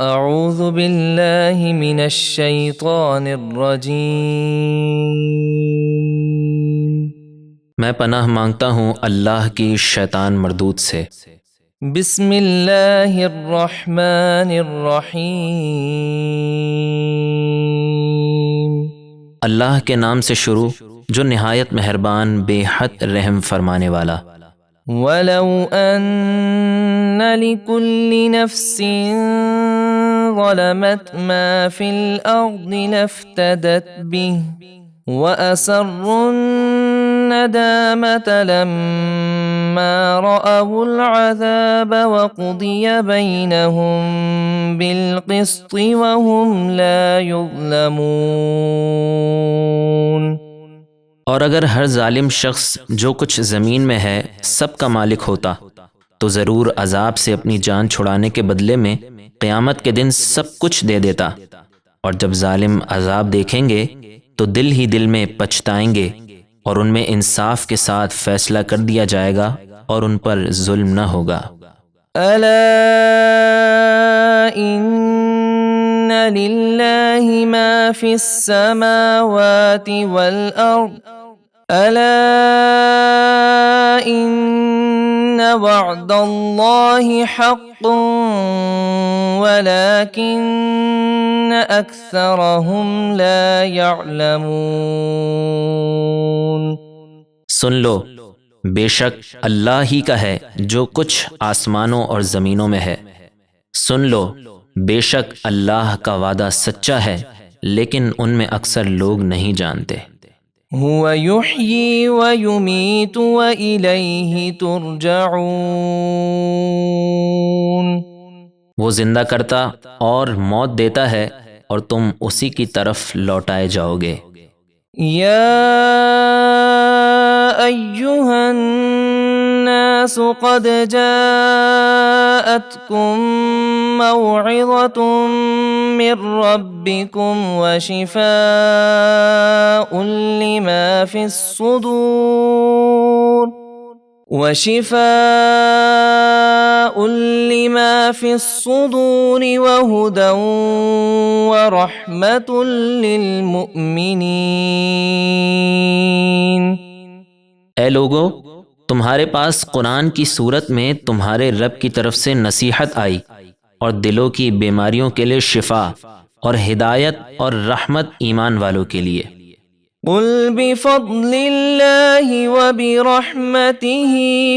اعوذ باللہ من الشیطان الرجیم۔ میں پناہ مانگتا ہوں اللہ کی شیطان مردود سے۔ بسم اللہ الرحمن الرحیم۔ اللہ کے نام سے شروع جو نہایت مہربان بے حد رحم فرمانے والا۔ وَلَوْ أَنَّ لِكُلِّ نَفْسٍ ظَلَمَتْ مَا فِي الْأَرْضِ لَافْتَدَتْ بِهِ وَأَسَرُّوا النَّدَامَةَ لَمَّا رَأَوُا الْعَذَابَ وَقُضِيَ بَيْنَهُم بِالْقِسْطِ وَهُمْ لَا يُظْلَمُونَ۔ اور اگر ہر ظالم شخص جو کچھ زمین میں ہے سب کا مالک ہوتا تو ضرور عذاب سے اپنی جان چھڑانے کے بدلے میں قیامت کے دن سب کچھ دے دیتا، اور جب ظالم عذاب دیکھیں گے تو دل ہی دل میں پچھتائیں گے، اور ان میں انصاف کے ساتھ فیصلہ کر دیا جائے گا اور ان پر ظلم نہ ہوگا۔ ألا إن لله ما في السماوات والأرض ألا إن وعد الله حق ولكن أكثرهم لا يعلمون۔ سن لو، بے شک اللہ ہی کا ہے جو کچھ آسمانوں اور زمینوں میں ہے۔ سن لو، بے شک اللہ کا وعدہ سچا ہے، لیکن ان میں اکثر لوگ نہیں جانتے۔ هو يحيي ويميت وإليه ترجعون۔ وہ زندہ کرتا اور موت دیتا ہے اور تم اسی کی طرف لوٹائے جاؤ گے۔ يا أيها الناس قد جاءتكم موعظة من ربكم وشفاء لما في الصدور وهدى ورحمة للمؤمنين۔ اے لوگو، تمہارے پاس قرآن کی صورت میں تمہارے رب کی طرف سے نصیحت آئی اور دلوں کی بیماریوں کے لیے شفا اور ہدایت اور رحمت ایمان والوں کے لیے۔ قل بفضل اللہ وبرحمتہ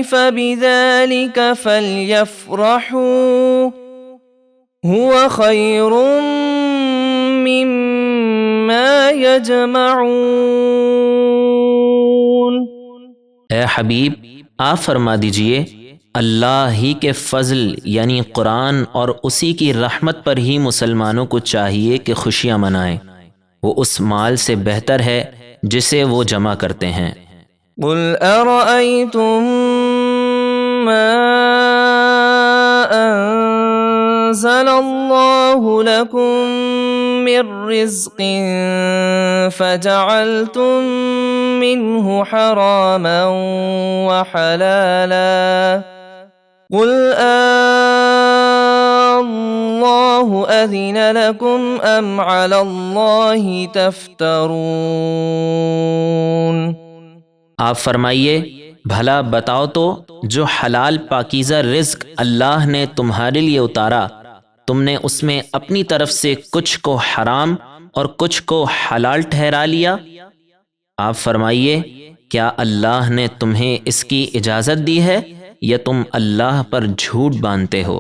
فبذلک فلیفرحوا هو خیر مما یجمعون۔ اے حبیب، آپ فرما دیجئے اللہ ہی کے فضل یعنی قرآن اور اسی کی رحمت پر ہی مسلمانوں کو چاہیے کہ خوشیاں منائیں، وہ اس مال سے بہتر ہے جسے وہ جمع کرتے ہیں۔ قل ارأیتم ما انزل اللہ لکم من رزق فجعلتم منه حراما وحلالا قل اللہ اذن لکم ام علی اللہ تفترون۔ آپ فرمائیے، بھلا بتاؤ تو جو حلال پاکیزہ رزق اللہ نے تمہارے لیے اتارا، تم نے اس میں اپنی طرف سے کچھ کو حرام اور کچھ کو حلال ٹھہرا لیا؟ آپ فرمائیے، کیا اللہ نے تمہیں اس کی اجازت دی ہے یا تم اللہ پر جھوٹ باندھتے ہو؟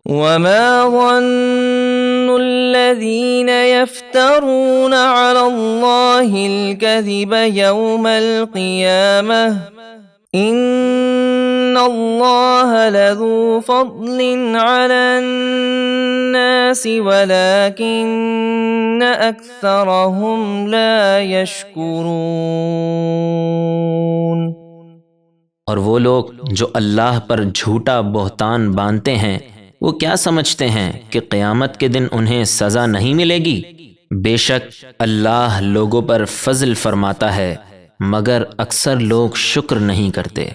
وما ظن الذين يفترون على الله الكذب يوم القيامة إن الله لذو فضل على الناس ولكن أكثرهم لا يشكرون۔ اور وہ لوگ جو اللہ پر جھوٹا بہتان باندھتے ہیں، وہ کیا سمجھتے ہیں کہ قیامت کے دن انہیں سزا نہیں ملے گی؟ بے شک اللہ لوگوں پر فضل فرماتا ہے، مگر اکثر لوگ شکر نہیں کرتے۔